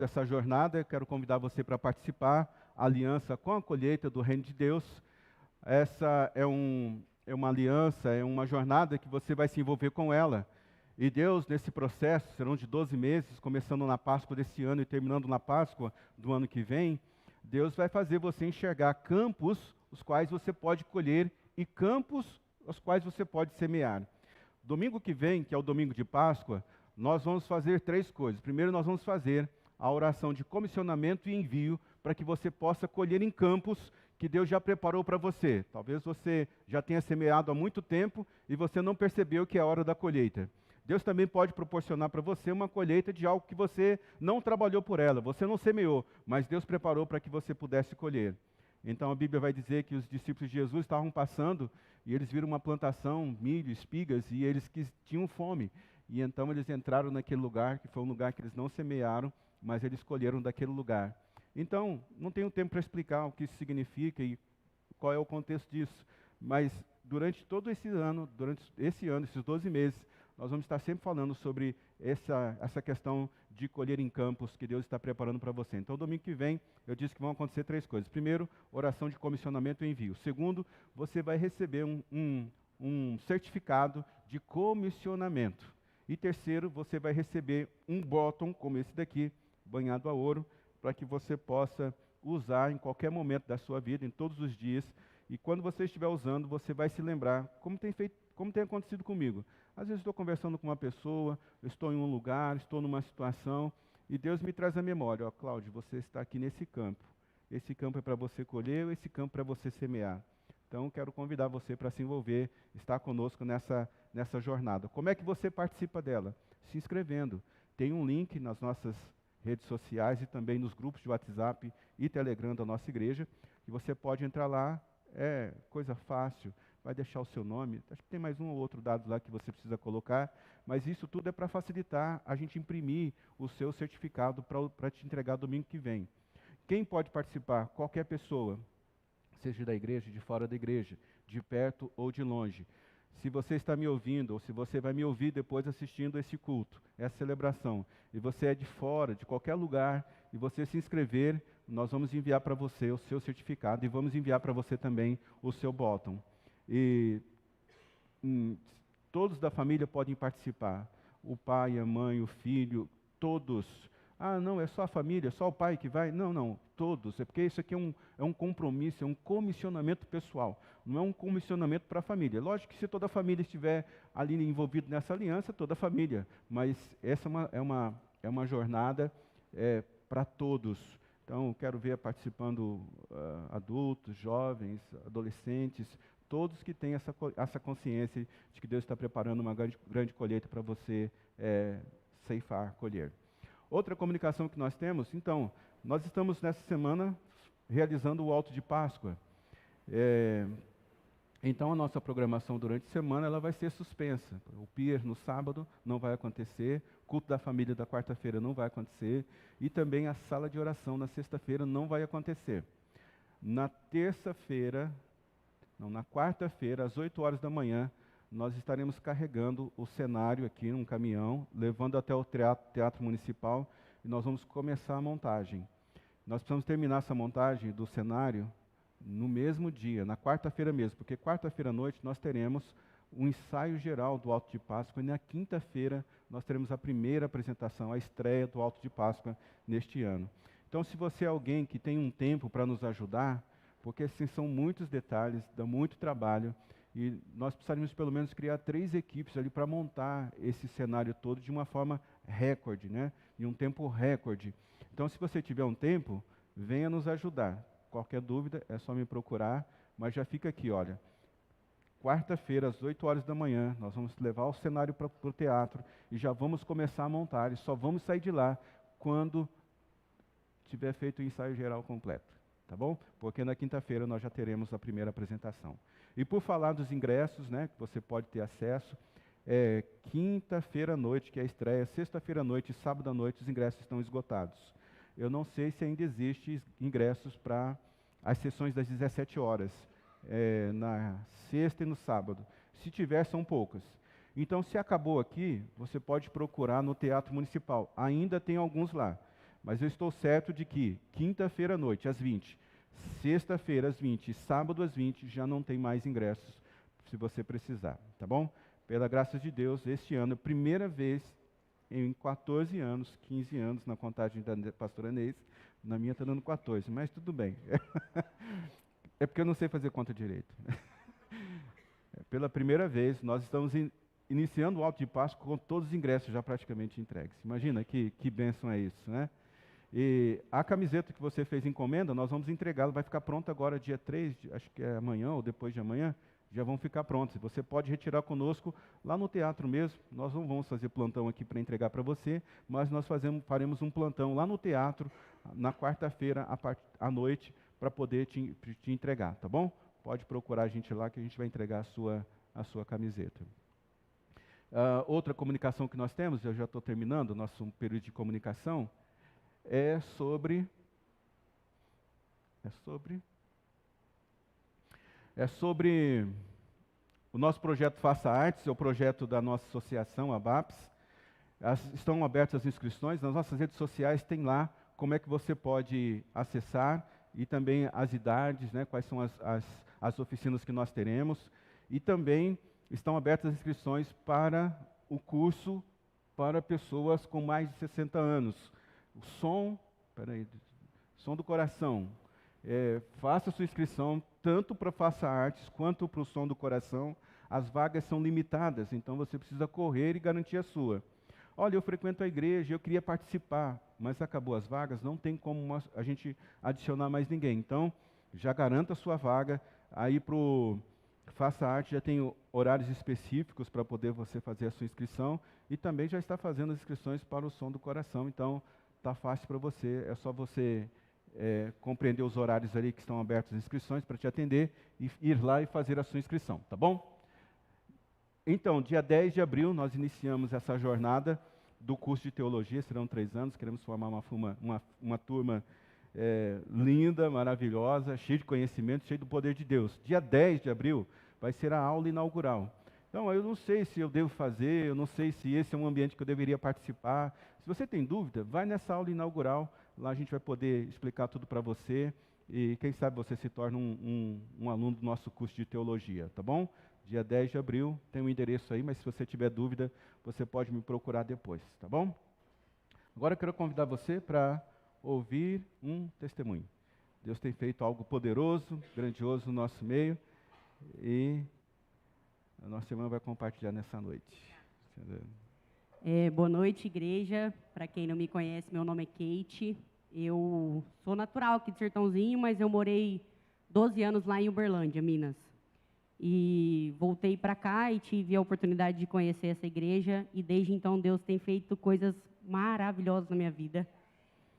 dessa jornada, eu quero convidar você para participar, aliança com a colheita do Reino de Deus. Essa é uma aliança, é uma jornada que você vai se envolver com ela. E Deus, nesse processo, serão de 12 meses, começando na Páscoa desse ano e terminando na Páscoa do ano que vem, Deus vai fazer você enxergar campos os quais você pode colher e campos os quais você pode semear. Domingo que vem, que é o domingo de Páscoa, nós vamos fazer 3 coisas. Primeiro, nós vamos fazer a oração de comissionamento e envio para que você possa colher em campos que Deus já preparou para você. Talvez você já tenha semeado há muito tempo e você não percebeu que é a hora da colheita. Deus também pode proporcionar para você uma colheita de algo que você não trabalhou por ela, você não semeou, mas Deus preparou para que você pudesse colher. Então a Bíblia vai dizer que os discípulos de Jesus estavam passando e eles viram uma plantação, milho, espigas, e eles tinham fome. E então eles entraram naquele lugar, que foi um lugar que eles não semearam, mas eles colheram daquele lugar. Então, não tenho tempo para explicar o que isso significa e qual é o contexto disso, mas durante todo esse ano, esses 12 meses, nós vamos estar sempre falando sobre essa questão de colher em campos que Deus está preparando para você. Então, domingo que vem, eu disse que vão acontecer 3 coisas. Primeiro, oração de comissionamento e envio. Segundo, você vai receber um certificado de comissionamento. E terceiro, você vai receber um bottom, como esse daqui, banhado a ouro, para que você possa usar em qualquer momento da sua vida, em todos os dias. E quando você estiver usando, você vai se lembrar, como tem acontecido comigo. Às vezes estou conversando com uma pessoa, estou em um lugar, estou numa situação, e Deus me traz à memória, ó, Cláudio, você está aqui nesse campo. Esse campo é para você colher, esse campo é para você semear. Então, quero convidar você para se envolver, estar conosco nessa jornada. Como é que você participa dela? Se inscrevendo. Tem um link nas nossas redes sociais e também nos grupos de WhatsApp e Telegram da nossa igreja, que você pode entrar lá, é coisa fácil, vai deixar o seu nome, acho que tem mais um ou outro dado lá que você precisa colocar, mas isso tudo é para facilitar a gente imprimir o seu certificado para te entregar domingo que vem. Quem pode participar? Qualquer pessoa, seja da igreja, de fora da igreja, de perto ou de longe. Se você está me ouvindo, ou se você vai me ouvir depois assistindo esse culto, essa celebração, e você é de fora, de qualquer lugar, e você se inscrever, nós vamos enviar para você o seu certificado e vamos enviar para você também o seu bottom. E todos da família podem participar. O pai, a mãe, o filho, todos. Ah, não, é só a família, é só o pai que vai? Não, não, todos. É porque isso aqui é um compromisso, é um comissionamento pessoal. Não é um comissionamento para a família. Lógico que se toda a família estiver ali envolvida nessa aliança, toda a família. Mas essa é uma jornada para todos. Então, quero ver participando adultos, jovens, adolescentes, todos que têm essa consciência de que Deus está preparando uma grande colheita para você ceifar, colher. Outra comunicação que nós temos, então, nós estamos nessa semana realizando o Alto de Páscoa. Então, a nossa programação durante a semana ela vai ser suspensa. O PIR no sábado não vai acontecer, o culto da família da quarta-feira não vai acontecer, e também a sala de oração na sexta-feira não vai acontecer. Na quarta-feira, às 8 horas da manhã, nós estaremos carregando o cenário aqui num caminhão, levando até o Teatro Municipal, e nós vamos começar a montagem. Nós precisamos terminar essa montagem do cenário no mesmo dia, na quarta-feira mesmo, porque quarta-feira à noite nós teremos um ensaio geral do Alto de Páscoa, e na quinta-feira nós teremos a primeira apresentação, a estreia do Alto de Páscoa neste ano. Então, se você é alguém que tem um tempo para nos ajudar, porque assim, são muitos detalhes, dá muito trabalho, e nós precisaríamos pelo menos criar 3 equipes ali para montar esse cenário todo de uma forma recorde, né? Em um tempo recorde. Então, se você tiver um tempo, venha nos ajudar. Qualquer dúvida, é só me procurar, mas já fica aqui, olha. Quarta-feira, às 8 horas da manhã, nós vamos levar o cenário para o teatro e já vamos começar a montar. E só vamos sair de lá quando tiver feito o ensaio geral completo. Tá bom? Porque na quinta-feira nós já teremos a primeira apresentação. E por falar dos ingressos, né, que você pode ter acesso, quinta-feira à noite, que é a estreia, sexta-feira à noite e sábado à noite, os ingressos estão esgotados. Eu não sei se ainda existe ingressos para as sessões das 17 horas, na sexta e no sábado. Se tiver, são poucas. Então, se acabou aqui, você pode procurar no Teatro Municipal. Ainda tem alguns lá. Mas eu estou certo de que quinta-feira à noite, às 20, sexta-feira às 20 e sábado às 20 já não tem mais ingressos, se você precisar, tá bom? Pela graça de Deus, este ano, primeira vez em 14 anos, 15 anos, na contagem da pastora Neis, na minha está dando 14, mas tudo bem. É porque eu não sei fazer conta direito. Pela primeira vez, nós estamos iniciando o Alto de Páscoa com todos os ingressos já praticamente entregues. Imagina que bênção é isso, né? E a camiseta que você fez encomenda, nós vamos entregá-la, vai ficar pronta agora dia 3, acho que é amanhã ou depois de amanhã, já vão ficar prontas. Você pode retirar conosco lá no teatro mesmo. Nós não vamos fazer plantão aqui para entregar para você, mas nós faremos um plantão lá no teatro, na quarta-feira, à noite, para poder te entregar, tá bom? Pode procurar a gente lá que a gente vai entregar a sua camiseta. Outra comunicação que nós temos, eu já estou terminando o nosso período de comunicação, é sobre o nosso projeto Faça Artes, é o projeto da nossa associação, a BAPS. Estão abertas as inscrições, nas nossas redes sociais tem lá como é que você pode acessar e também as idades, né, quais são as oficinas que nós teremos. E também estão abertas as inscrições para o curso para pessoas com mais de 60 anos. O som do coração. Faça sua inscrição tanto para Faça Artes quanto para o Som do Coração. As vagas são limitadas, então você precisa correr e garantir a sua. Olha, eu frequento a igreja, eu queria participar, mas acabou as vagas, não tem como a gente adicionar mais ninguém. Então, já garanta a sua vaga. Aí para o Faça Arte já tem horários específicos para poder você fazer a sua inscrição e também já está fazendo as inscrições para o Som do Coração. Então, está fácil para você, é só você compreender os horários ali que estão abertos as inscrições para te atender e ir lá e fazer a sua inscrição, tá bom? Então, dia 10 de abril, nós iniciamos essa jornada do curso de teologia, serão 3 anos, queremos formar uma turma linda, maravilhosa, cheia de conhecimento, cheia do poder de Deus. Dia 10 de abril vai ser a aula inaugural. Então, eu não sei se eu devo fazer, eu não sei se esse é um ambiente que eu deveria participar. Se você tem dúvida, vai nessa aula inaugural, lá a gente vai poder explicar tudo para você e quem sabe você se torna um aluno do nosso curso de teologia, tá bom? Dia 10 de abril, tem um endereço aí, mas se você tiver dúvida, você pode me procurar depois, tá bom? Agora eu quero convidar você para ouvir um testemunho. Deus tem feito algo poderoso, grandioso no nosso meio e a nossa irmã vai compartilhar nessa noite. Boa noite, igreja. Para quem não me conhece, meu nome é Kate. Eu sou natural aqui de Sertãozinho, mas eu morei 12 anos lá em Uberlândia, Minas. E voltei para cá e tive a oportunidade de conhecer essa igreja. E desde então Deus tem feito coisas maravilhosas na minha vida.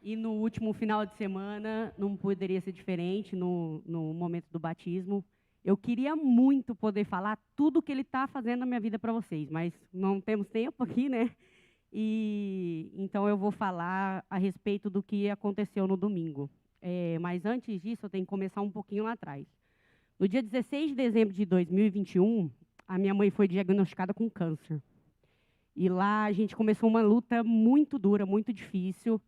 E no último final de semana, não poderia ser diferente, no momento do batismo, eu queria muito poder falar tudo o que Ele está fazendo na minha vida para vocês, mas não temos tempo aqui, né? E então eu vou falar a respeito do que aconteceu no domingo. Mas antes disso, eu tenho que começar um pouquinho lá atrás. No dia 16 de dezembro de 2021, a minha mãe foi diagnosticada com câncer. E lá a gente começou uma luta muito dura, muito difícil.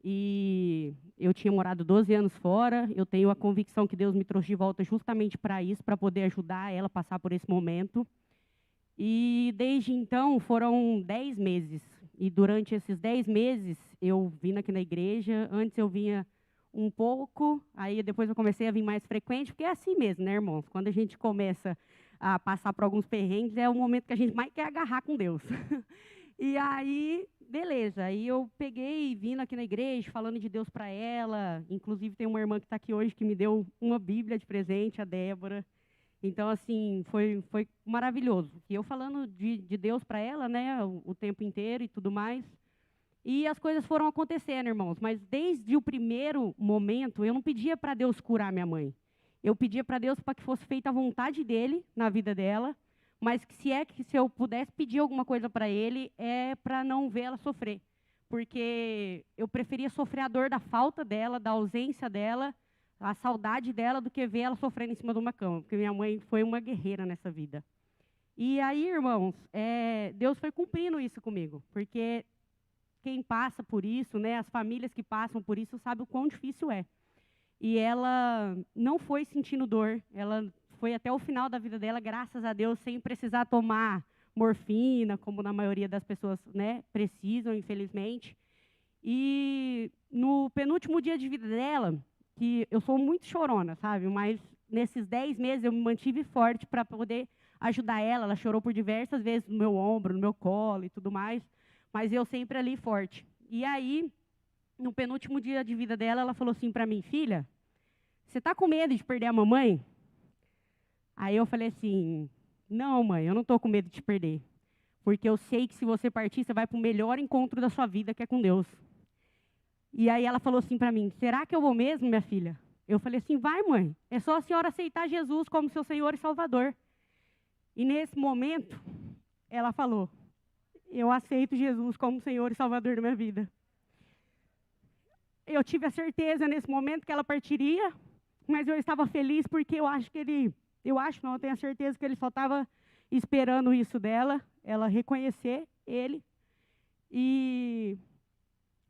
E eu tinha morado 12 anos fora, eu tenho a convicção que Deus me trouxe de volta justamente para isso, para poder ajudar ela a passar por esse momento. E desde então foram 10 meses. E durante esses 10 meses eu vim aqui na igreja. Antes eu vinha um pouco, aí depois eu comecei a vir mais frequente, porque é assim mesmo, né, irmãos? Quando a gente começa a passar por alguns perrengues, é o momento que a gente mais quer agarrar com Deus. E aí, beleza, aí eu peguei, vindo aqui na igreja, falando de Deus para ela. Inclusive tem uma irmã que está aqui hoje que me deu uma Bíblia de presente, a Débora. Então, assim, foi maravilhoso. E eu falando de Deus para ela, né, o tempo inteiro e tudo mais. E as coisas foram acontecendo, irmãos. Mas desde o primeiro momento, eu não pedia para Deus curar minha mãe. Eu pedia para Deus para que fosse feita a vontade dele na vida dela. Mas que se eu pudesse pedir alguma coisa para ele, é para não ver ela sofrer. Porque eu preferia sofrer a dor da falta dela, da ausência dela, a saudade dela, do que ver ela sofrendo em cima de uma cama. Porque minha mãe foi uma guerreira nessa vida. E aí, irmãos, Deus foi cumprindo isso comigo. Porque quem passa por isso, né, as famílias que passam por isso, sabe o quão difícil é. E ela não foi sentindo dor, ela foi até o final da vida dela, graças a Deus, sem precisar tomar morfina, como na maioria das pessoas, né, precisam, infelizmente. E no penúltimo dia de vida dela, que eu sou muito chorona, sabe? Mas nesses 10 meses eu me mantive forte para poder ajudar ela. Ela chorou por diversas vezes no meu ombro, no meu colo e tudo mais, mas eu sempre ali forte. E aí, no penúltimo dia de vida dela, ela falou assim para mim: filha, você está com medo de perder a mamãe? Aí eu falei assim: não, mãe, eu não estou com medo de te perder, porque eu sei que se você partir, você vai para o melhor encontro da sua vida, que é com Deus. E aí ela falou assim para mim: será que eu vou mesmo, minha filha? Eu falei assim: vai, mãe, é só a senhora aceitar Jesus como seu Senhor e Salvador. E nesse momento, ela falou: eu aceito Jesus como Senhor e Salvador da minha vida. Eu tive a certeza nesse momento que ela partiria, mas eu estava feliz porque eu acho que eu tenho a certeza que ele só estava esperando isso dela, ela reconhecer ele. E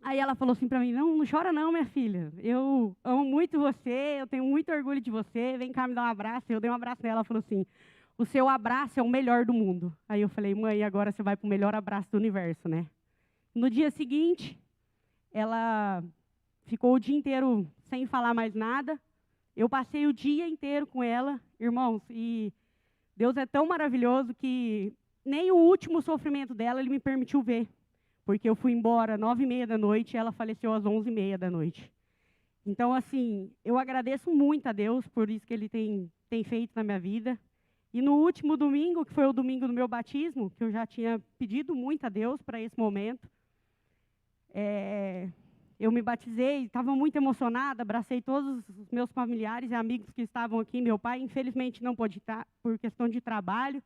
aí ela falou assim para mim: não, não chora não, minha filha. Eu amo muito você, eu tenho muito orgulho de você, vem cá me dar um abraço. Eu dei um abraço nela, ela falou assim: o seu abraço é o melhor do mundo. Aí eu falei: mãe, agora você vai para o melhor abraço do universo, né? No dia seguinte, ela ficou o dia inteiro sem falar mais nada. Eu passei o dia inteiro com ela, irmãos, e Deus é tão maravilhoso que nem o último sofrimento dela Ele me permitiu ver. Porque eu fui embora às 9h30 da noite e ela faleceu às 11h30 da noite. Então, assim, eu agradeço muito a Deus por isso que Ele tem feito na minha vida. E no último domingo, que foi o domingo do meu batismo, que eu já tinha pedido muito a Deus para esse momento, eu me batizei, estava muito emocionada, abracei todos os meus familiares e amigos que estavam aqui. Meu pai, infelizmente, não pôde estar por questão de trabalho.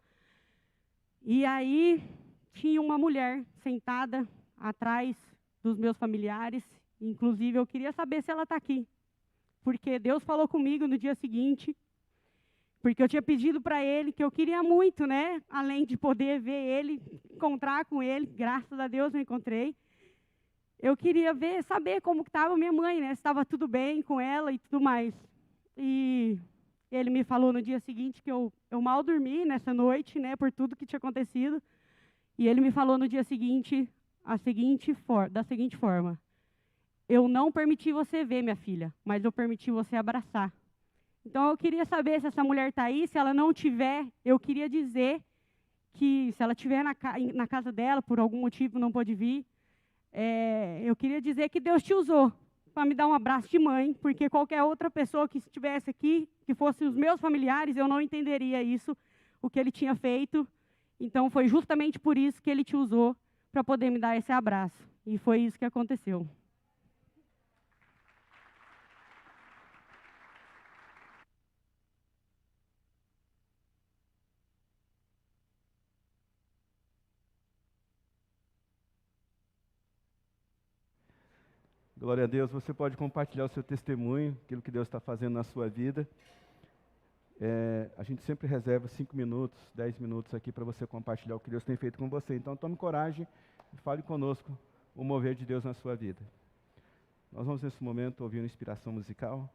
E aí tinha uma mulher sentada atrás dos meus familiares. Inclusive, eu queria saber se ela está aqui, porque Deus falou comigo no dia seguinte, porque eu tinha pedido para Ele que eu queria muito, né? Além de poder ver Ele, encontrar com Ele, graças a Deus eu encontrei. Eu queria saber como estava minha mãe, né? Se estava tudo bem com ela e tudo mais. E ele me falou no dia seguinte que eu mal dormi nessa noite, né? Por tudo que tinha acontecido. E ele me falou no dia seguinte da seguinte forma: eu não permiti você ver, minha filha, mas eu permiti você abraçar. Então eu queria saber se essa mulher está aí. Se ela não tiver, eu queria dizer que se ela estiver na casa dela, por algum motivo não pôde vir, eu queria dizer que Deus te usou para me dar um abraço de mãe, porque qualquer outra pessoa que estivesse aqui, que fossem os meus familiares, eu não entenderia isso, o que Ele tinha feito. Então, foi justamente por isso que Ele te usou para poder me dar esse abraço. E foi isso que aconteceu. Glória a Deus. Você pode compartilhar o seu testemunho, aquilo que Deus está fazendo na sua vida. A gente sempre reserva 5 minutos, 10 minutos aqui para você compartilhar o que Deus tem feito com você. Então, tome coragem e fale conosco o mover de Deus na sua vida. Nós vamos, nesse momento, ouvir uma inspiração musical.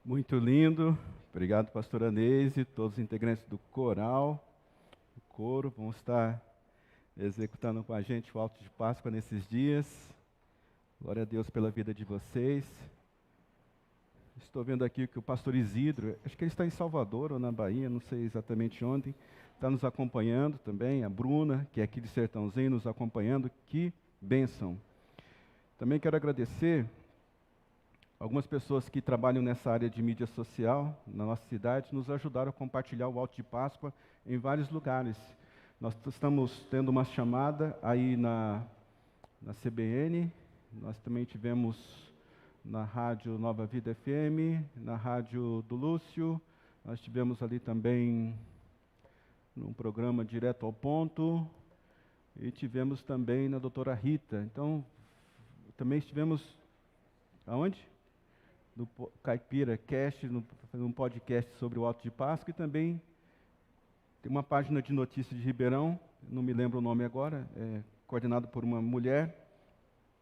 Muito lindo. Obrigado, pastora Neise, todos os integrantes do coral, do coro, vão estar executando com a gente o alto de Páscoa nesses dias. Glória a Deus pela vida de vocês. Estou vendo aqui que o pastor Isidro, acho que ele está em Salvador ou na Bahia, não sei exatamente onde, está nos acompanhando também. A Bruna, que é aqui de Sertãozinho, nos acompanhando. Que bênção. Também quero agradecer algumas pessoas que trabalham nessa área de mídia social na nossa cidade, nos ajudaram a compartilhar o Alto de Páscoa em vários lugares. Nós estamos tendo uma chamada aí na CBN, nós também tivemos na Rádio Nova Vida FM, na Rádio do Lúcio, nós tivemos ali também num programa Direto ao Ponto, e tivemos também na doutora Rita. Então, também estivemos aonde? No Caipira Cast, num podcast sobre o Alto de Páscoa, e também tem uma página de notícias de Ribeirão, não me lembro o nome agora, coordenado por uma mulher,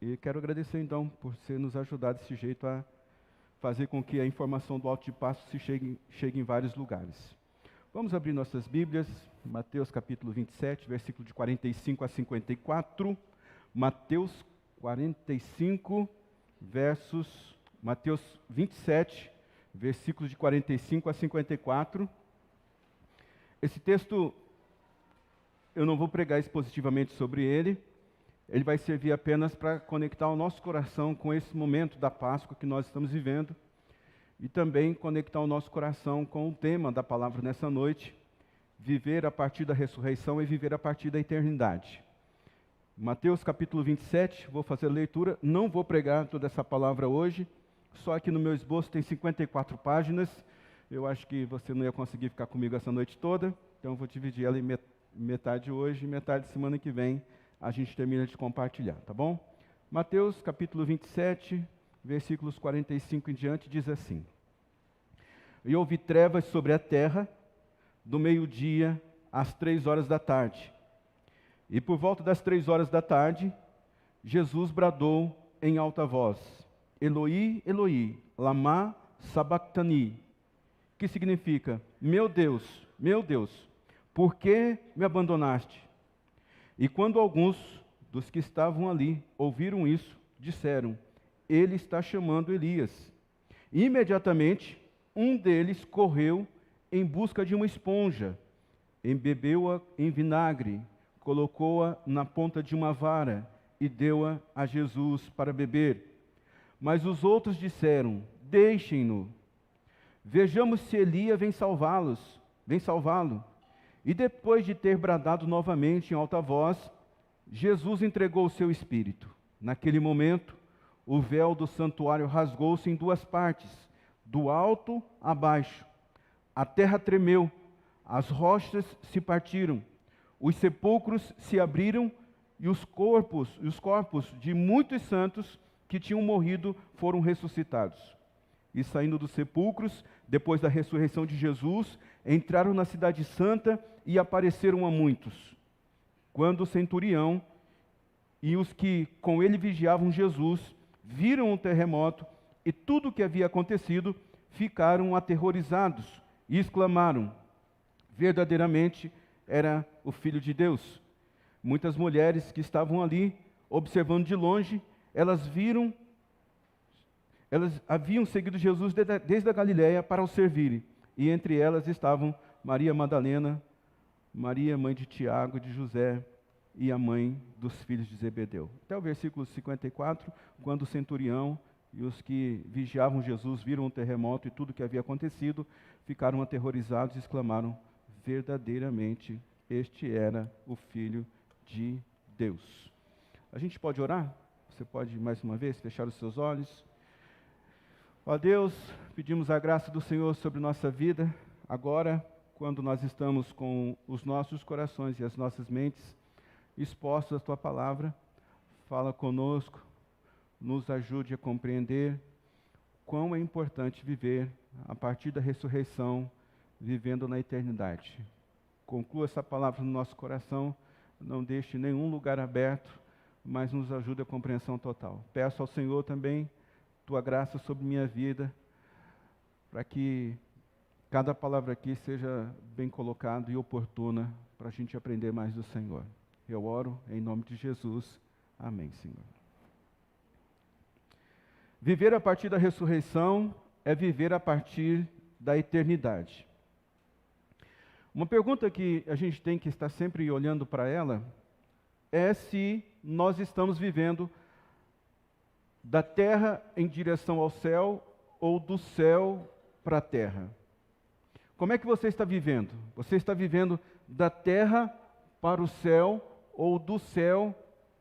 e quero agradecer então por você nos ajudar desse jeito a fazer com que a informação do Alto de Páscoa chegue em vários lugares. Vamos abrir nossas Bíblias, Mateus capítulo 27, versículo de 45 a 54, Mateus 45, Mateus 27, versículos de 45 a 54. Esse texto, eu não vou pregar expositivamente sobre ele vai servir apenas para conectar o nosso coração com esse momento da Páscoa que nós estamos vivendo e também conectar o nosso coração com o tema da palavra nessa noite, viver a partir da ressurreição e viver a partir da eternidade. Mateus capítulo 27, vou fazer a leitura, não vou pregar toda essa palavra hoje, só aqui no meu esboço tem 54 páginas, eu acho que você não ia conseguir ficar comigo essa noite toda, então eu vou dividir ela em metade hoje e metade semana que vem, a gente termina de compartilhar, tá bom? Mateus capítulo 27, versículos 45 em diante, diz assim: E houve trevas sobre a terra, do meio-dia às 3 horas da tarde. E por volta das 3 horas da tarde, Jesus bradou em alta voz: Eloi, Eloi, lama sabachthani, que significa: meu Deus, por que me abandonaste? E quando alguns dos que estavam ali ouviram isso, disseram: ele está chamando Elias. E imediatamente um deles correu em busca de uma esponja, embebeu-a em vinagre, colocou-a na ponta de uma vara e deu-a a Jesus para beber. Mas os outros disseram: deixem-no, vejamos se Elias vem salvá-lo. E depois de ter bradado novamente em alta voz, Jesus entregou o seu espírito. Naquele momento, o véu do santuário rasgou-se em 2 partes, do alto a baixo. A terra tremeu, as rochas se partiram, os sepulcros se abriram e os corpos de muitos santos que tinham morrido foram ressuscitados. E saindo dos sepulcros, depois da ressurreição de Jesus, entraram na cidade santa e apareceram a muitos. Quando o centurião e os que com ele vigiavam Jesus viram o terremoto e tudo o que havia acontecido, ficaram aterrorizados e exclamaram: verdadeiramente era o Filho de Deus. Muitas mulheres que estavam ali, observando de longe, elas haviam seguido Jesus desde a Galiléia para o servirem, e entre elas estavam Maria Madalena, Maria, mãe de Tiago e de José, e a mãe dos filhos de Zebedeu. Até o versículo 54, quando o centurião e os que vigiavam Jesus viram o terremoto e tudo o que havia acontecido, ficaram aterrorizados e exclamaram: verdadeiramente este era o Filho de Deus. A gente pode orar? Você pode mais uma vez fechar os seus olhos? Ó Deus, pedimos a graça do Senhor sobre nossa vida, agora, quando nós estamos com os nossos corações e as nossas mentes expostos à Tua Palavra, fala conosco, nos ajude a compreender quão é importante viver a partir da ressurreição, vivendo na eternidade. Conclua essa palavra no nosso coração, não deixe nenhum lugar aberto, mas nos ajude a compreensão total. Peço ao Senhor também Tua graça sobre minha vida, para que cada palavra aqui seja bem colocada e oportuna para a gente aprender mais do Senhor. Eu oro em nome de Jesus. Amém, Senhor. Viver a partir da ressurreição é viver a partir da eternidade. Uma pergunta que a gente tem que estar sempre olhando para ela é se nós estamos vivendo da terra em direção ao céu ou do céu para a terra. Como é que você está vivendo? Você está vivendo da terra para o céu ou do céu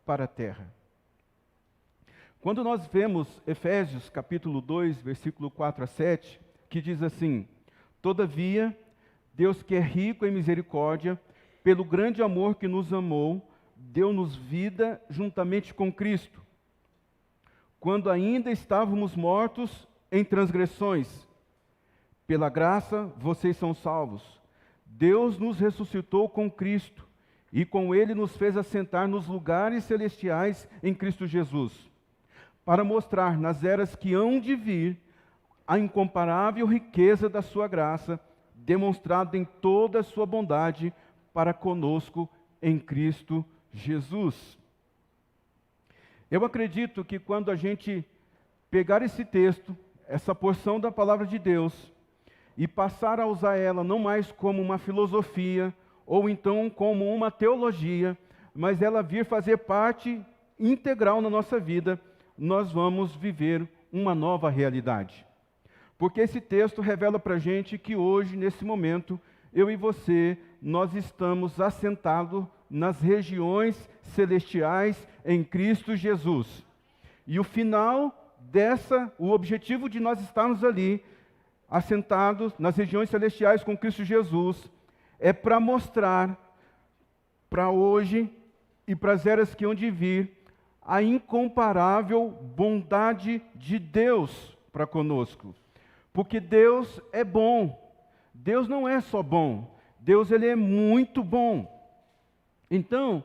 para a terra? Quando nós vemos Efésios capítulo 2, versículo 4 a 7, que diz assim: Todavia, Deus que é rico em misericórdia, pelo grande amor que nos amou, deu-nos vida juntamente com Cristo, quando ainda estávamos mortos em transgressões. Pela graça, vocês são salvos. Deus nos ressuscitou com Cristo, e com Ele nos fez assentar nos lugares celestiais em Cristo Jesus, para mostrar nas eras que hão de vir a incomparável riqueza da sua graça, demonstrada em toda a sua bondade para conosco em Cristo Jesus. Eu acredito que quando a gente pegar esse texto, essa porção da palavra de Deus, e passar a usar ela não mais como uma filosofia, ou então como uma teologia, mas ela vir fazer parte integral na nossa vida, nós vamos viver uma nova realidade. Porque esse texto revela para a gente que hoje, nesse momento, eu e você, nós estamos assentados nas regiões celestiais em Cristo Jesus. E o final o objetivo de nós estarmos ali, assentados nas regiões celestiais com Cristo Jesus, é para mostrar para hoje e para as eras que hão de vir a incomparável bondade de Deus para conosco. Porque Deus é bom. Deus não é só bom. Deus, ele é muito bom. Então,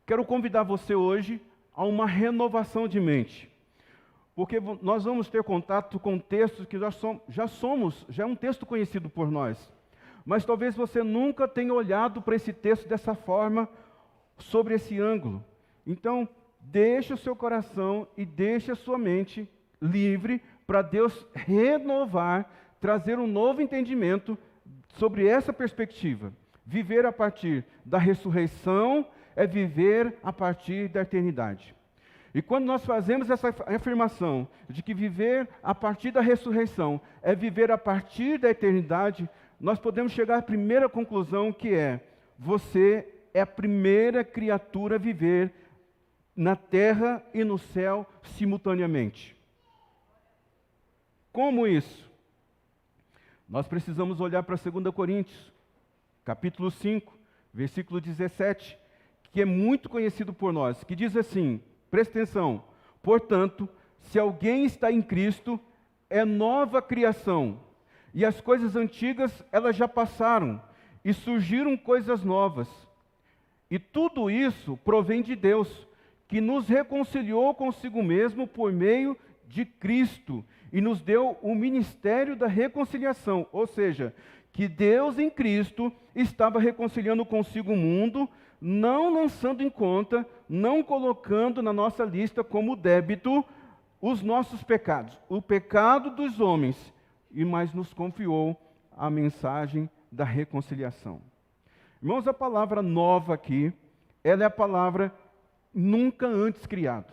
quero convidar você hoje a uma renovação de mente. Porque nós vamos ter contato com textos que já é um texto conhecido por nós. Mas talvez você nunca tenha olhado para esse texto dessa forma, sobre esse ângulo. Então, deixe o seu coração e deixe a sua mente livre para Deus renovar, trazer um novo entendimento sobre essa perspectiva. Viver a partir da ressurreição é viver a partir da eternidade. E quando nós fazemos essa afirmação de que viver a partir da ressurreição é viver a partir da eternidade, nós podemos chegar à primeira conclusão, que é: você é a primeira criatura a viver na terra e no céu simultaneamente. Como isso? Nós precisamos olhar para 2 Coríntios, capítulo 5, versículo 17, que é muito conhecido por nós, que diz assim, presta atenção: portanto, se alguém está em Cristo, é nova criação, e as coisas antigas, elas já passaram, e surgiram coisas novas. E tudo isso provém de Deus, que nos reconciliou consigo mesmo por meio de Cristo, e nos deu o ministério da reconciliação, ou seja, que Deus em Cristo estava reconciliando consigo o mundo, não lançando em conta, não colocando na nossa lista como débito os nossos pecados, o pecado dos homens, mas nos confiou a mensagem da reconciliação. Irmãos, a palavra nova aqui, ela é a palavra nunca antes criado.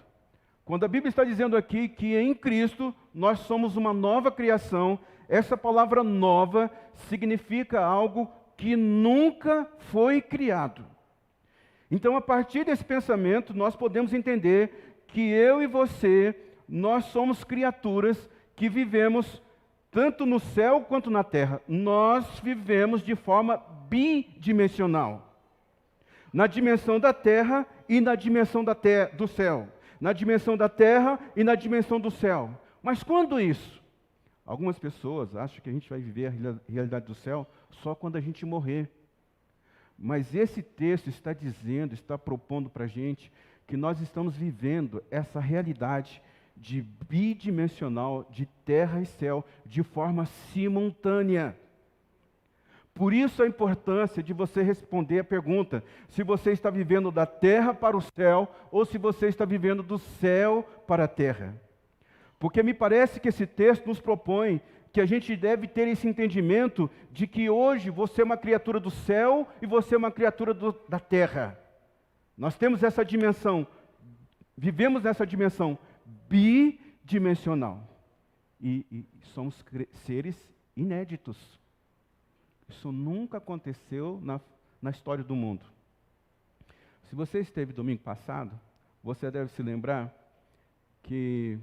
Quando a Bíblia está dizendo aqui que em Cristo nós somos uma nova criação, essa palavra nova significa algo que nunca foi criado. Então, a partir desse pensamento, nós podemos entender que eu e você, nós somos criaturas que vivemos tanto no céu quanto na terra. Nós vivemos de forma bidimensional. Na dimensão da terra e na dimensão do céu. Na dimensão da terra e na dimensão do céu. Mas quando isso? Algumas pessoas acham que a gente vai viver a realidade do céu só quando a gente morrer. Mas esse texto está dizendo, está propondo para a gente que nós estamos vivendo essa realidade de bidimensional, de terra e céu, de forma simultânea. Por isso a importância de você responder a pergunta, se você está vivendo da terra para o céu, ou se você está vivendo do céu para a terra. Porque me parece que esse texto nos propõe que a gente deve ter esse entendimento de que hoje você é uma criatura do céu e você é uma criatura da terra. Nós temos essa dimensão, vivemos nessa dimensão bidimensional. E somos seres inéditos. Isso nunca aconteceu na história do mundo. Se você esteve domingo passado, você deve se lembrar que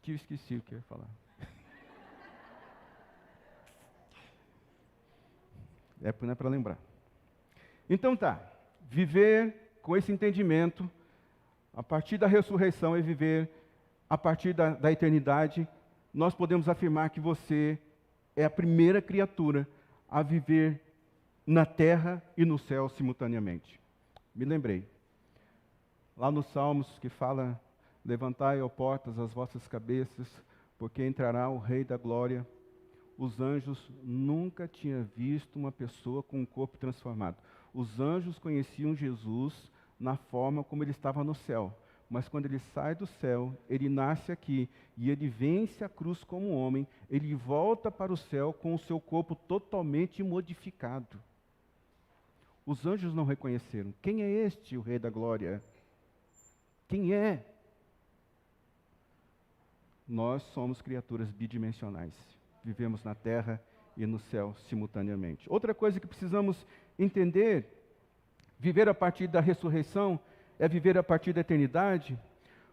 eu esqueci o que eu ia falar. Não é para lembrar. Então tá, viver com esse entendimento, a partir da ressurreição é viver a partir da eternidade. Nós podemos afirmar que você é a primeira criatura a viver na terra e no céu simultaneamente. Me lembrei. Lá nos Salmos que fala: levantai, ó portas, as vossas cabeças, porque entrará o Rei da Glória. Os anjos nunca tinham visto uma pessoa com um corpo transformado. Os anjos conheciam Jesus na forma como ele estava no céu. Mas quando ele sai do céu, ele nasce aqui e ele vence a cruz como homem, ele volta para o céu com o seu corpo totalmente modificado. Os anjos não reconheceram. Quem é este, o Rei da Glória? Quem é? Nós somos criaturas bidimensionais. Vivemos na terra e no céu simultaneamente. Outra coisa que precisamos entender, viver a partir da ressurreição, é viver a partir da eternidade.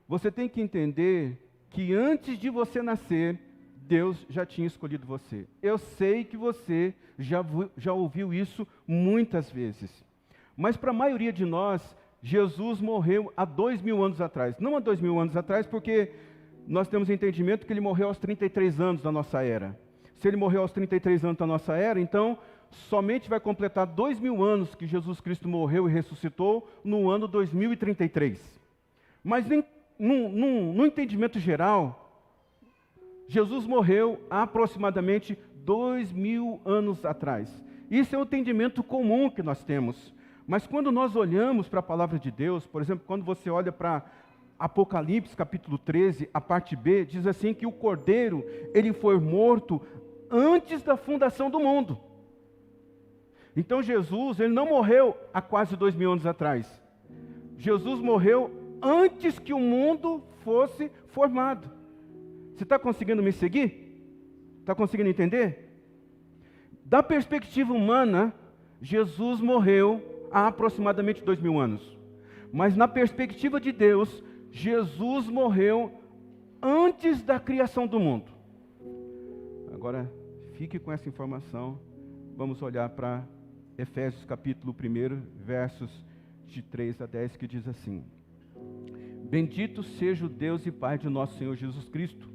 Você tem que entender que antes de você nascer, Deus já tinha escolhido você. Eu sei que você já ouviu isso muitas vezes. Mas para a maioria de nós, Jesus morreu há 2000 anos atrás. Não há 2000 anos atrás, porque nós temos entendimento que ele morreu aos 33 anos da nossa era. Se ele morreu aos 33 anos da nossa era, então somente vai completar 2000 anos que Jesus Cristo morreu e ressuscitou no ano 2033. Mas no entendimento geral, Jesus morreu há aproximadamente 2000 anos atrás. Isso é o entendimento comum que nós temos. Mas quando nós olhamos para a palavra de Deus, por exemplo, quando você olha para Apocalipse capítulo 13, a parte B, diz assim que o Cordeiro, ele foi morto antes da fundação do mundo. Então Jesus, ele não morreu há quase 2000 anos atrás. Jesus morreu antes que o mundo fosse formado. Você está conseguindo me seguir? Está conseguindo entender? Da perspectiva humana, Jesus morreu há aproximadamente 2000 anos. Mas na perspectiva de Deus, Jesus morreu antes da criação do mundo. Agora, fique com essa informação. Vamos olhar para Efésios capítulo 1, versos de 3 a 10, que diz assim: Bendito seja o Deus e Pai de nosso Senhor Jesus Cristo,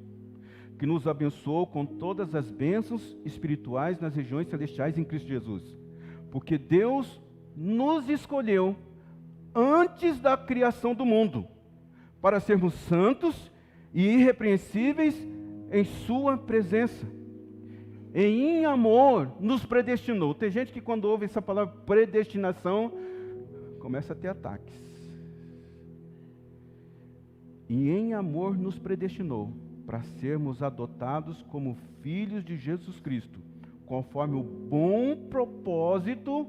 que nos abençoou com todas as bênçãos espirituais nas regiões celestiais em Cristo Jesus. Porque Deus nos escolheu antes da criação do mundo, para sermos santos e irrepreensíveis em sua presença. E em amor nos predestinou. Tem gente que quando ouve essa palavra predestinação, começa a ter ataques. E em amor nos predestinou para sermos adotados como filhos de Jesus Cristo, conforme o bom propósito,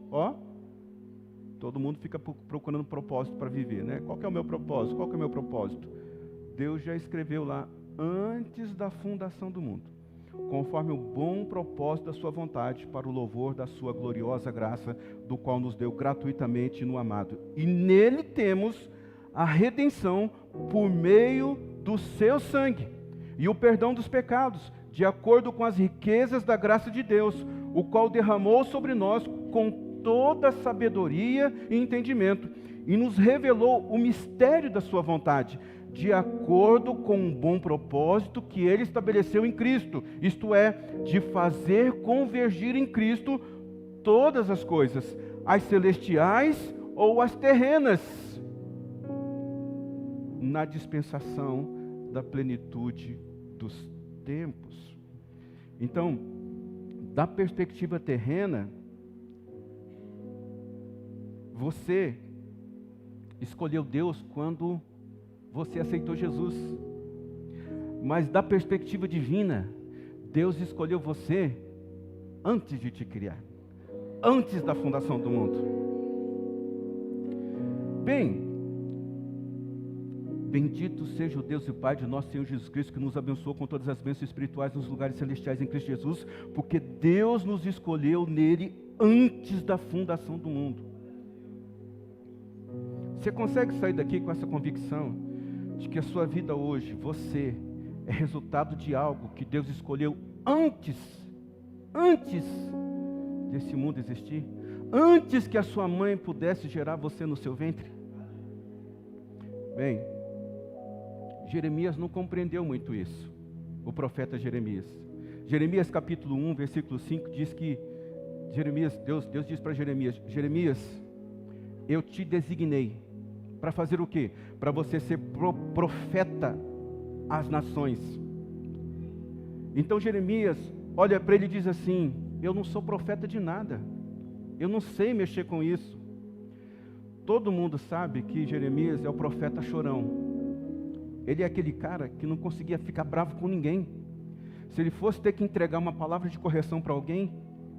todo mundo fica procurando propósito para viver, né? Qual que é o meu propósito? Qual que é o meu propósito? Deus já escreveu lá antes da fundação do mundo, conforme o bom propósito da sua vontade, para o louvor da sua gloriosa graça, do qual nos deu gratuitamente no amado. E nele temos a redenção por meio do seu sangue, e o perdão dos pecados, de acordo com as riquezas da graça de Deus, o qual derramou sobre nós com toda sabedoria e entendimento, e nos revelou o mistério da sua vontade, de acordo com um bom propósito que ele estabeleceu em Cristo, isto é, de fazer convergir em Cristo todas as coisas, as celestiais ou as terrenas. na dispensação da plenitude dos tempos. Então, da perspectiva terrena, você escolheu Deus quando você aceitou Jesus. Mas da perspectiva divina, Deus escolheu você antes de te criar, antes da fundação do mundo. Bem, bendito seja o Deus e Pai de nosso Senhor Jesus Cristo, que nos abençoou com todas as bênçãos espirituais nos lugares celestiais em Cristo Jesus, porque Deus nos escolheu nele antes da fundação do mundo. Você consegue sair daqui com essa convicção de que a sua vida hoje, você, é resultado de algo que Deus escolheu antes desse mundo existir? Antes que a sua mãe pudesse gerar você no seu ventre? Bem, Jeremias não compreendeu muito isso, o profeta Jeremias. Jeremias capítulo 1, versículo 5 diz que Deus diz para Jeremias: Jeremias, eu te designei para fazer o quê? Para você ser profeta às nações. Então Jeremias olha para ele e diz assim: eu não sou profeta de nada, eu não sei mexer com isso. Todo mundo sabe que Jeremias é o profeta chorão. Ele é aquele cara que não conseguia ficar bravo com ninguém. Se ele fosse ter que entregar uma palavra de correção para alguém,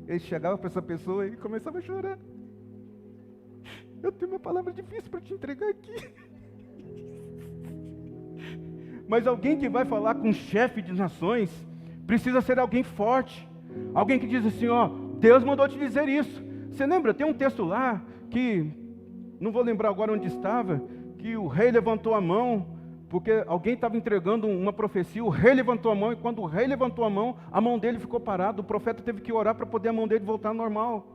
ele chegava para essa pessoa e começava a chorar. Eu tenho uma palavra difícil para te entregar aqui. Mas alguém que vai falar com um chefe de nações precisa ser alguém forte. Alguém que diz assim, ó, Deus mandou te dizer isso. Você lembra? Tem um texto lá que, não vou lembrar agora onde estava, que o rei levantou a mão, porque alguém estava entregando uma profecia, o rei levantou a mão, e quando o rei levantou a mão dele ficou parada, o profeta teve que orar para poder a mão dele voltar ao normal.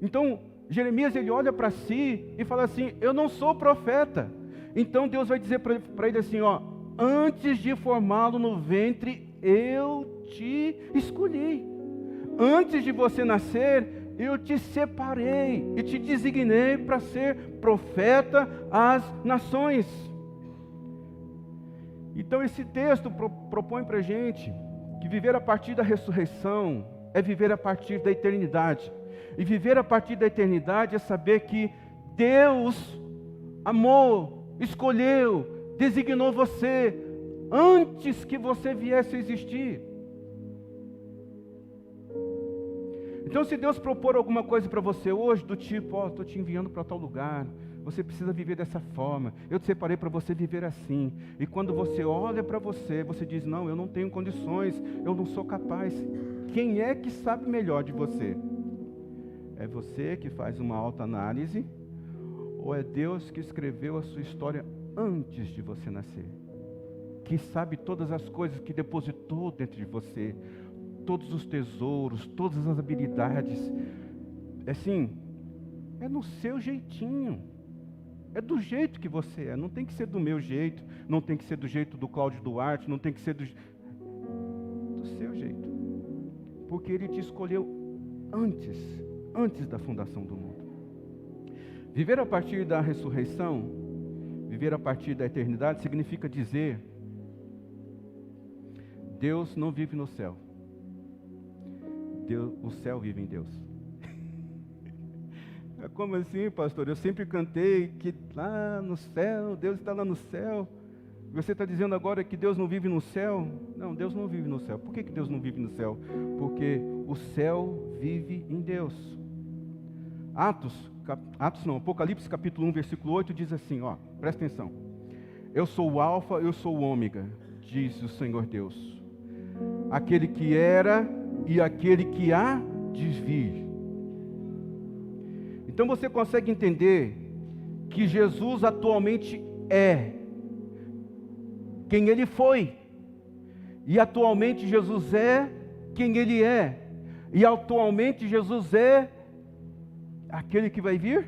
Então, Jeremias, ele olha para si e fala assim, eu não sou profeta. Então Deus vai dizer para ele assim, ó, antes de formá-lo no ventre, eu te escolhi. Antes de você nascer, eu te separei e te designei para ser profeta às nações. Então esse texto propõe para a gente que viver a partir da ressurreição é viver a partir da eternidade. E viver a partir da eternidade é saber que Deus amou, escolheu, designou você antes que você viesse a existir. Então, se Deus propor alguma coisa para você hoje, do tipo, ó, estou te enviando para tal lugar, você precisa viver dessa forma, eu te separei para você viver assim. E quando você olha para você, você diz, não, eu não tenho condições, eu não sou capaz. Quem é que sabe melhor de você? É você que faz uma autoanálise, ou é Deus que escreveu a sua história antes de você nascer? Que sabe todas as coisas que depositou dentro de você, todos os tesouros, todas as habilidades. Assim, é no seu jeitinho, é do jeito que você é, não tem que ser do meu jeito, não tem que ser do jeito do Cláudio Duarte, não tem que ser do seu jeito, porque Ele te escolheu antes da fundação do mundo. Viver a partir da ressurreição, viver a partir da eternidade, significa dizer, Deus não vive no céu, o céu vive em Deus. Como assim, pastor? Eu sempre cantei que lá no céu, Deus está lá no céu. Você está dizendo agora que Deus não vive no céu? Não, Deus não vive no céu. Por que Deus não vive no céu? Porque o céu vive em Deus. Apocalipse capítulo 1, versículo 8 diz assim, ó, presta atenção. Eu sou o alfa, eu sou o ômega, diz o Senhor Deus. Aquele que era e aquele que há de vir. Então você consegue entender que Jesus atualmente é quem Ele foi. E atualmente Jesus é quem Ele é. E atualmente Jesus é aquele que vai vir?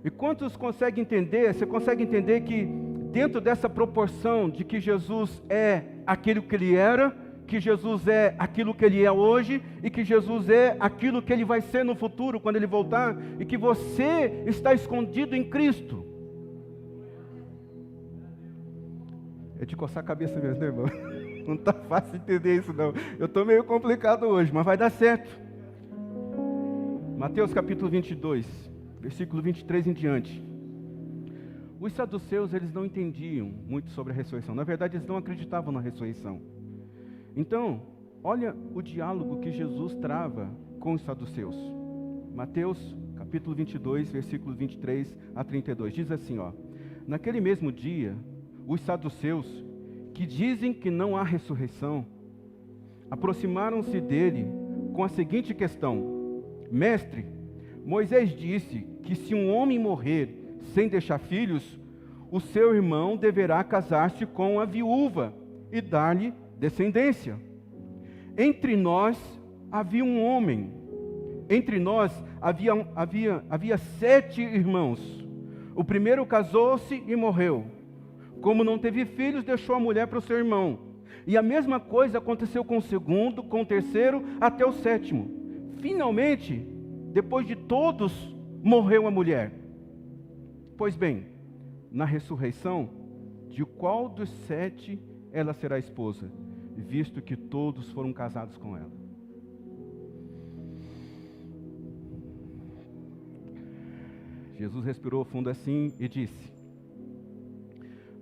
E quantos conseguem entender? Você consegue entender que dentro dessa proporção de que Jesus é aquele que Ele era, que Jesus é aquilo que Ele é hoje e que Jesus é aquilo que Ele vai ser no futuro, quando Ele voltar, e que você está escondido em Cristo. É de coçar a cabeça mesmo, né, irmão? Não está fácil entender isso, não. Eu estou meio complicado hoje, mas vai dar certo. Mateus capítulo 22, versículo 23 em diante. Os saduceus, eles não entendiam muito sobre a ressurreição. Na verdade, eles não acreditavam na ressurreição. Então, olha o diálogo que Jesus trava com os saduceus. Mateus capítulo 22, versículo 23 a 32. Diz assim, ó: naquele mesmo dia, os saduceus, que dizem que não há ressurreição, aproximaram-se dele com a seguinte questão: Mestre, Moisés disse que se um homem morrer sem deixar filhos, o seu irmão deverá casar-se com a viúva e dar-lhe descendência. Entre nós havia um homem, entre nós havia 7 irmãos. O primeiro casou-se e morreu. Como não teve filhos, deixou a mulher para o seu irmão. E a mesma coisa aconteceu com o segundo, com o terceiro, até o 7º. Finalmente, depois de todos, morreu a mulher. Pois bem, na ressurreição, de qual dos 7 ela será esposa, visto que todos foram casados com ela? Jesus respirou fundo assim e disse: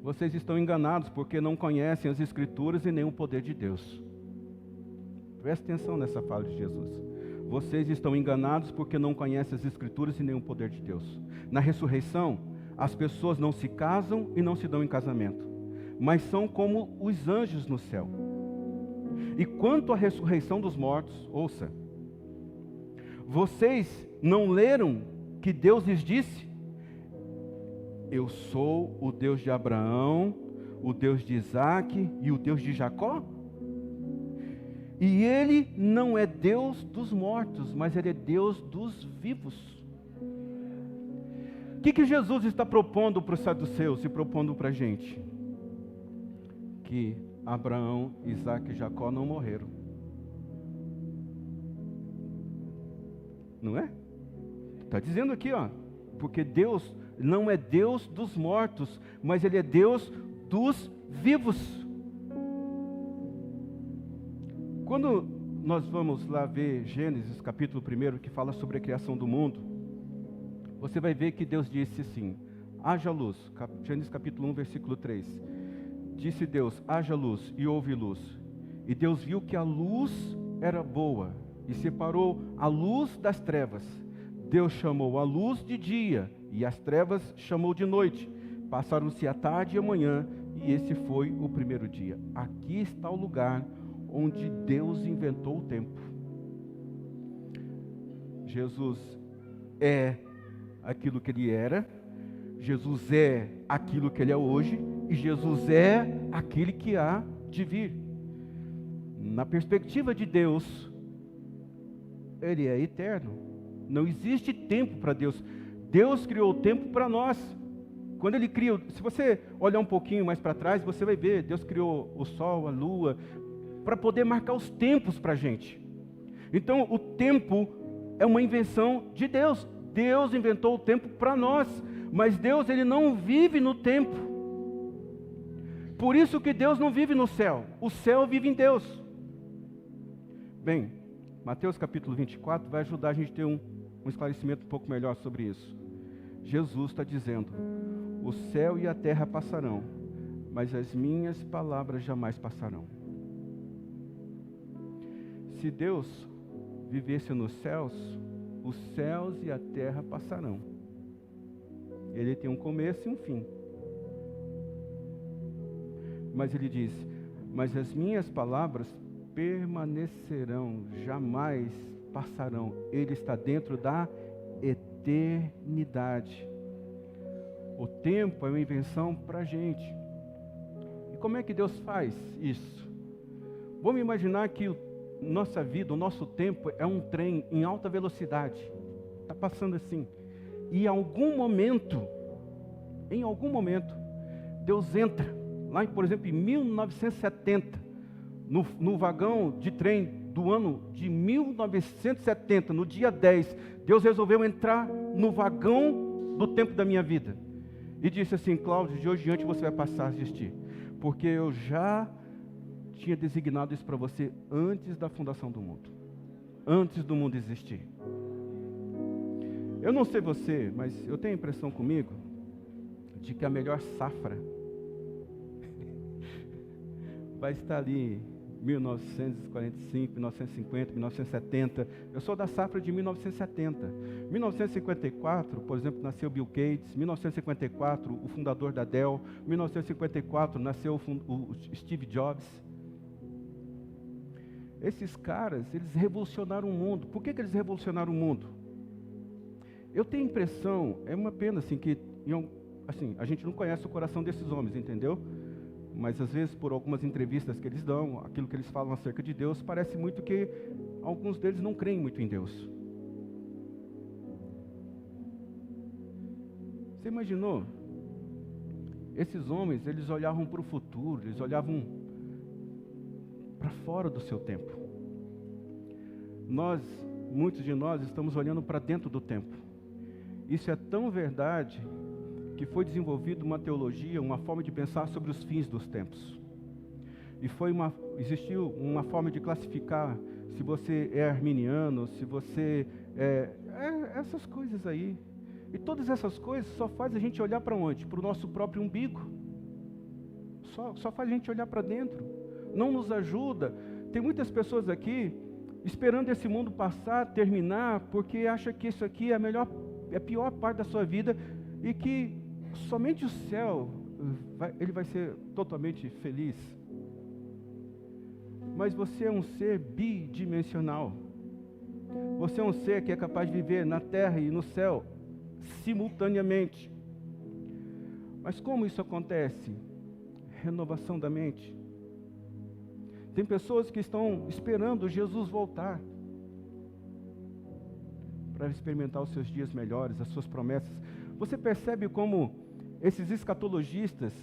vocês estão enganados porque não conhecem as Escrituras e nem o poder de Deus. Preste atenção nessa fala de Jesus. Vocês estão enganados porque não conhecem as Escrituras e nem o poder de Deus. Na ressurreição, as pessoas não se casam e não se dão em casamento, mas são como os anjos no céu. E quanto à ressurreição dos mortos, ouça, vocês não leram que Deus lhes disse: eu sou o Deus de Abraão, o Deus de Isaac e o Deus de Jacó? E Ele não é Deus dos mortos, mas Ele é Deus dos vivos. O que Jesus está propondo para os saduceus e propondo para a gente? Que Abraão, Isaac e Jacó não morreram. Não é? Está dizendo aqui, ó, porque Deus não é Deus dos mortos, mas Ele é Deus dos vivos. Quando nós vamos lá ver Gênesis capítulo 1, que fala sobre a criação do mundo, você vai ver que Deus disse assim: haja luz. Gênesis capítulo 1, versículo 3. Disse Deus: haja luz, e houve luz. E Deus viu que a luz era boa, e separou a luz das trevas. Deus chamou a luz de dia, e as trevas chamou de noite. Passaram-se a tarde e a manhã, e esse foi o primeiro dia. Aqui está o lugar onde Deus inventou o tempo. Jesus é aquilo que Ele era, Jesus é aquilo que Ele é hoje, e Jesus é aquele que há de vir. Na perspectiva de Deus, Ele é eterno. Não existe tempo para Deus. Deus criou o tempo para nós. Quando Ele criou, se você olhar um pouquinho mais para trás, você vai ver, Deus criou o sol, a lua, para poder marcar os tempos para a gente. Então, o tempo é uma invenção de Deus. Deus inventou o tempo para nós, mas Deus, Ele não vive no tempo. Por isso que Deus não vive no céu. O céu vive em Deus. Bem, Mateus capítulo 24 vai ajudar a gente a ter um esclarecimento um pouco melhor sobre isso. Jesus está dizendo: o céu e a terra passarão, mas as minhas palavras jamais passarão. Se Deus vivesse nos céus, os céus e a terra passarão. Ele tem um começo e um fim. Mas Ele diz: mas as minhas palavras permanecerão, jamais passarão. Ele está dentro da eternidade. O tempo é uma invenção para a gente. E como é que Deus faz isso? Vamos imaginar que nossa vida, o nosso tempo é um trem em alta velocidade. Está passando assim. E em algum momento, Deus entra, lá por exemplo em 1970, no vagão de trem do ano de 1970, no dia 10, Deus resolveu entrar no vagão do tempo da minha vida. E disse assim: Cláudio, de hoje em diante você vai passar a existir. Porque eu já tinha designado isso para você antes da fundação do mundo. Antes do mundo existir. Eu não sei você, mas eu tenho a impressão comigo de que a melhor safra vai estar ali 1945, 1950, 1970. Eu sou da safra de 1970. 1954, por exemplo, nasceu Bill Gates. 1954, o fundador da Dell. 1954, nasceu o Steve Jobs. Esses caras, eles revolucionaram o mundo. Por que eles revolucionaram o mundo? Eu tenho a impressão, é uma pena assim, que assim, a gente não conhece o coração desses homens, entendeu? Mas às vezes, por algumas entrevistas que eles dão, aquilo que eles falam acerca de Deus, parece muito que alguns deles não creem muito em Deus. Você imaginou? Esses homens, eles olhavam para o futuro, eles olhavam para fora do seu tempo. Muitos de nós, estamos olhando para dentro do tempo. Isso é tão verdade que foi desenvolvida uma teologia, uma forma de pensar sobre os fins dos tempos. E existiu uma forma de classificar se você é arminiano, se você essas coisas aí. E todas essas coisas só faz a gente olhar para onde? Para o nosso próprio umbigo. Só faz a gente olhar para dentro. Não nos ajuda. Tem muitas pessoas aqui esperando esse mundo passar, terminar, porque acha que isso aqui é a pior parte da sua vida e que somente o céu ele vai ser totalmente feliz. Mas você é um ser bidimensional. Você é um ser que é capaz de viver na terra e no céu simultaneamente. Mas como isso acontece? Renovação da mente. Tem pessoas que estão esperando Jesus voltar para experimentar os seus dias melhores, as suas promessas. Você percebe como esses escatologistas,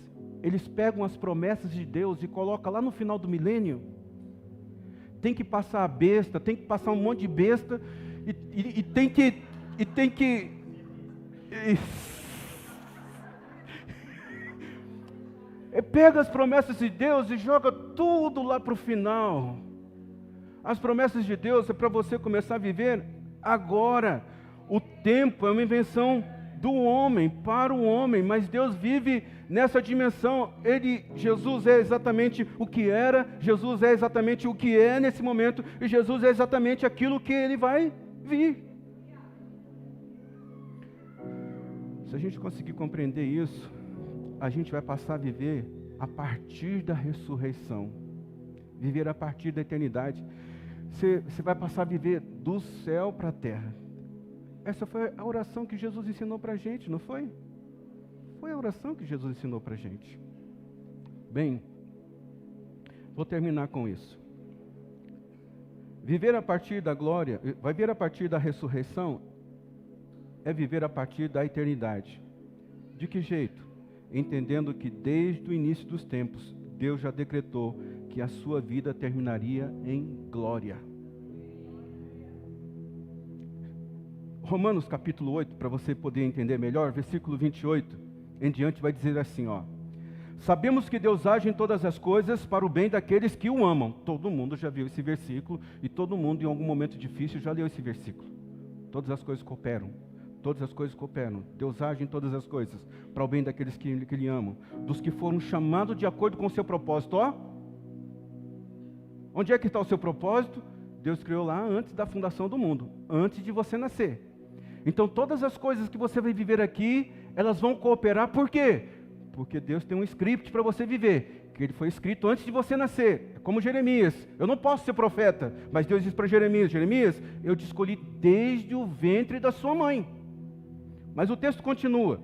eles pegam as promessas de Deus e colocam lá no final do milênio? Tem que passar a besta, tem que passar um monte de besta, e tem que pega as promessas de Deus e joga tudo lá para o final. As promessas de Deus é para você começar a viver agora. O tempo é uma invenção do homem, para o homem, mas Deus vive nessa dimensão. Jesus é exatamente o que era, Jesus é exatamente o que é nesse momento, e Jesus é exatamente aquilo que Ele vai vir. Se a gente conseguir compreender isso, a gente vai passar a viver a partir da ressurreição, viver a partir da eternidade. Você vai passar a viver do céu para a terra. Essa foi a oração que Jesus ensinou para a gente, não foi? Foi a oração que Jesus ensinou para a gente. Bem, vou terminar com isso. Viver a partir da glória, viver a partir da ressurreição, é viver a partir da eternidade. De que jeito? Entendendo que desde o início dos tempos, Deus já decretou que a sua vida terminaria em glória. Romanos capítulo 8, para você poder entender melhor, versículo 28 em diante vai dizer assim, ó: sabemos que Deus age em todas as coisas para o bem daqueles que o amam. Todo mundo já viu esse versículo e todo mundo em algum momento difícil já leu esse versículo. Todas as coisas cooperam. Todas as coisas cooperam. Deus age em todas as coisas para o bem daqueles que Ele amam, dos que foram chamados de acordo com o seu propósito. Ó, onde é que está o seu propósito? Deus criou lá antes da fundação do mundo, antes de você nascer. Então todas as coisas que você vai viver aqui, elas vão cooperar. Por quê? Porque Deus tem um script para você viver, que ele foi escrito antes de você nascer. É como Jeremias: eu não posso ser profeta, mas Deus diz para Jeremias: Jeremias, eu te escolhi desde o ventre da sua mãe. Mas o texto continua: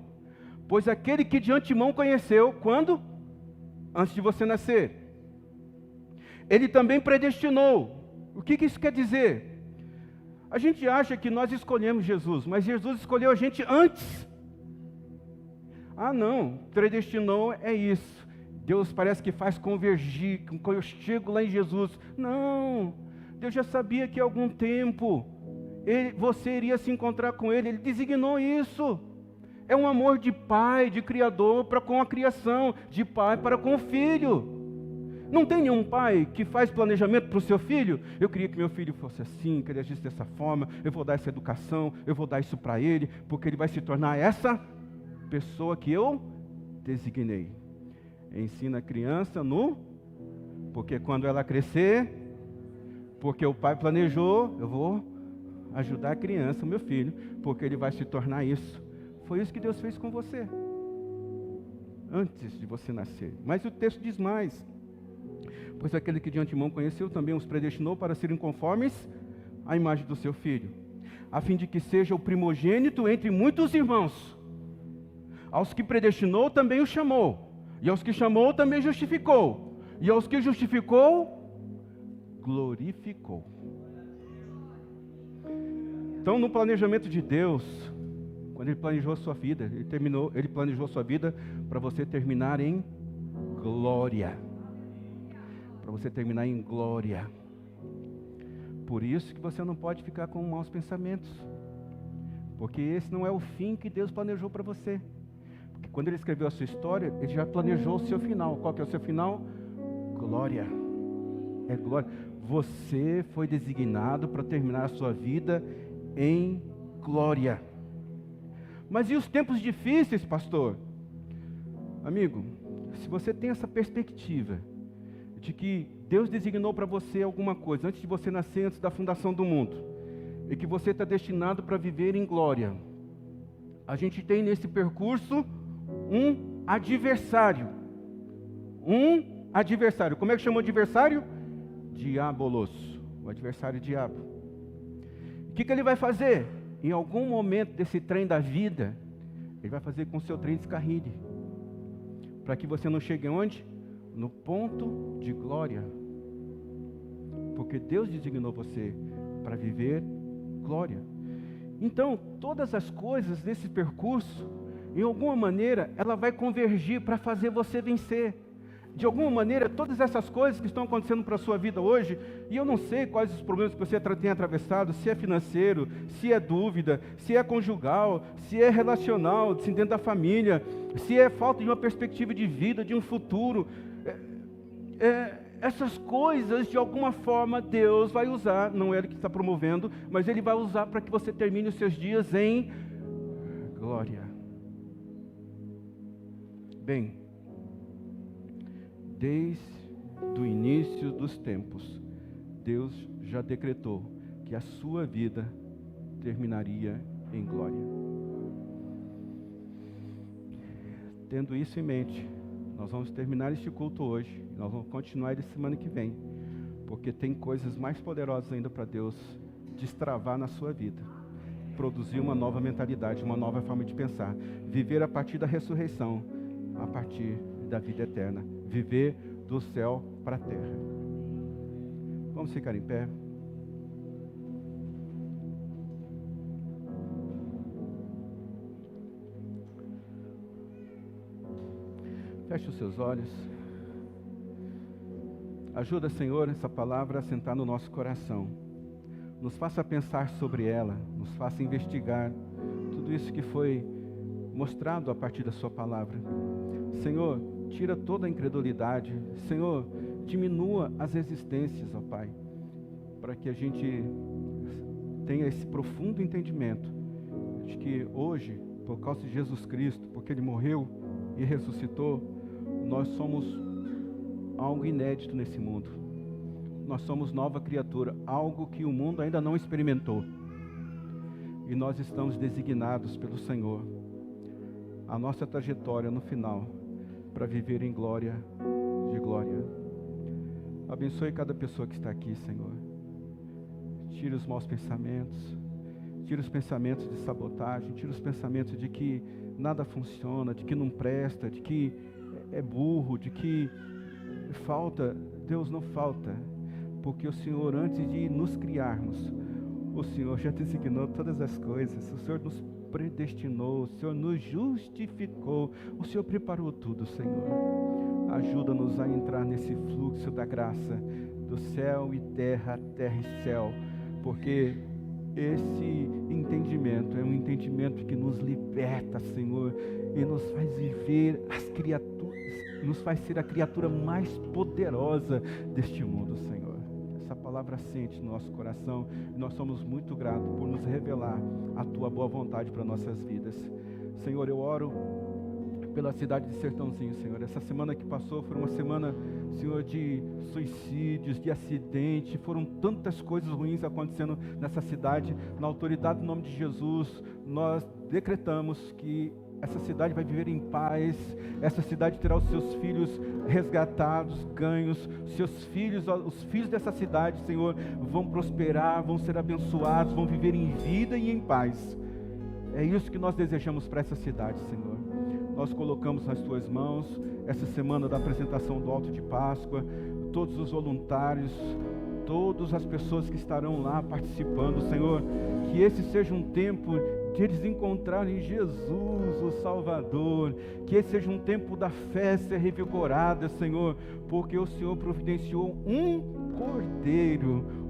pois aquele que de antemão conheceu, quando? Antes de você nascer. Ele também predestinou. O que isso quer dizer? A gente acha que nós escolhemos Jesus, mas Jesus escolheu a gente antes. Ah não, predestinou é isso. Deus parece que faz convergir, quando eu chego lá em Jesus. Não, Deus já sabia que há algum tempo você iria se encontrar com Ele, Ele designou isso. É um amor de pai, de criador para com a criação, de pai para com o filho. Não tem nenhum pai que faz planejamento para o seu filho? Eu queria que meu filho fosse assim, que ele agisse dessa forma, eu vou dar essa educação, eu vou dar isso para ele, porque ele vai se tornar essa pessoa que eu designei. Ensina a criança porque quando ela crescer, porque o pai planejou, eu vou ajudar a criança, o meu filho, porque ele vai se tornar isso. Foi isso que Deus fez com você, antes de você nascer. Mas o texto diz mais: pois aquele que de antemão conheceu também os predestinou para serem conformes à imagem do seu filho, a fim de que seja o primogênito entre muitos irmãos. Aos que predestinou também o chamou, e aos que chamou também justificou, e aos que justificou, glorificou. Então, no planejamento de Deus, quando Ele planejou a sua vida, Ele planejou a sua vida para você terminar em glória. Para você terminar em glória. Por isso que você não pode ficar com maus pensamentos, porque esse não é o fim que Deus planejou para você. Porque quando Ele escreveu a sua história, Ele já planejou o seu final. Qual que é o seu final? Glória. É glória. Você foi designado para terminar a sua vida em glória. Mas e os tempos difíceis, pastor? Amigo, se você tem essa perspectiva de que Deus designou para você alguma coisa antes de você nascer, antes da fundação do mundo, e que você está destinado para viver em glória, a gente tem nesse percurso um adversário. Um adversário. Como é que chama o adversário? Diabolos. O adversário diabo. O que ele vai fazer? Em algum momento desse trem da vida, ele vai fazer com que o seu trem descarrilhe, para que você não chegue onde? No ponto de glória. Porque Deus designou você para viver glória. Então, todas as coisas desse percurso, em alguma maneira, ela vai convergir para fazer você vencer. De alguma maneira, todas essas coisas que estão acontecendo para a sua vida hoje, e eu não sei quais os problemas que você tem atravessado, se é financeiro, se é dúvida, se é conjugal, se é relacional, se dentro da família, se é falta de uma perspectiva de vida, de um futuro. Essas coisas, de alguma forma, Deus vai usar, não é Ele que está promovendo, mas Ele vai usar para que você termine os seus dias em glória. Bem, desde o início dos tempos, Deus já decretou que a sua vida terminaria em glória. Tendo isso em mente, nós vamos terminar este culto hoje, nós vamos continuar ele semana que vem, porque tem coisas mais poderosas ainda para Deus destravar na sua vida, produzir uma nova mentalidade, uma nova forma de pensar, viver a partir da ressurreição, a partir da vida eterna, viver do céu para a terra. Vamos ficar em pé. Feche os seus olhos. Ajuda, Senhor, essa palavra a sentar no nosso coração. Nos faça pensar sobre ela, nos faça investigar tudo isso que foi mostrado a partir da sua palavra. Senhor, tira toda a incredulidade. Senhor, diminua as resistências, ó Pai, para que a gente tenha esse profundo entendimento de que hoje, por causa de Jesus Cristo, porque Ele morreu e ressuscitou, nós somos algo inédito nesse mundo. Nós somos nova criatura, algo que o mundo ainda não experimentou. E nós estamos designados pelo Senhor, a nossa trajetória no final, para viver em glória de glória. Abençoe cada pessoa que está aqui, Senhor. Tira os maus pensamentos, tira os pensamentos de sabotagem, tira os pensamentos de que nada funciona, de que não presta, de que é burro, de que falta. Deus, não falta, porque o Senhor, antes de nos criarmos, o Senhor já designou todas as coisas, o Senhor nos predestinou, o Senhor nos justificou, o Senhor preparou tudo, Senhor. Ajuda-nos a entrar nesse fluxo da graça, do céu e terra e céu, porque esse entendimento é um entendimento que nos liberta, Senhor, e nos faz viver as criaturas, nos faz ser a criatura mais poderosa deste mundo, Senhor. Essa palavra sente no nosso coração, e nós somos muito gratos por nos revelar a Tua boa vontade para nossas vidas. Senhor, eu oro pela cidade de Sertãozinho, Senhor. Essa semana que passou foi uma semana, Senhor, de suicídios, de acidente, foram tantas coisas ruins acontecendo nessa cidade. Na autoridade do nome de Jesus, nós decretamos que essa cidade vai viver em paz, essa cidade terá os seus filhos resgatados, ganhos, seus filhos, os filhos dessa cidade, Senhor, vão prosperar, vão ser abençoados, vão viver em vida e em paz. É isso que nós desejamos para essa cidade, Senhor. Nós colocamos nas Tuas mãos essa semana da apresentação do Alto de Páscoa, todos os voluntários, todas as pessoas que estarão lá participando, Senhor, que esse seja um tempo de eles encontrarem Jesus, o Salvador, que esse seja um tempo da fé ser revigorada, Senhor, porque o Senhor providenciou um cordeiro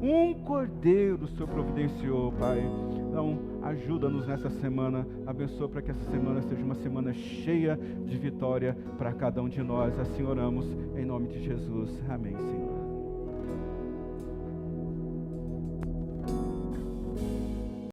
o Senhor providenciou, Pai. Então, ajuda-nos nessa semana, abençoa para que essa semana seja uma semana cheia de vitória para cada um de nós. Assim oramos, em nome de Jesus. Amém, Senhor.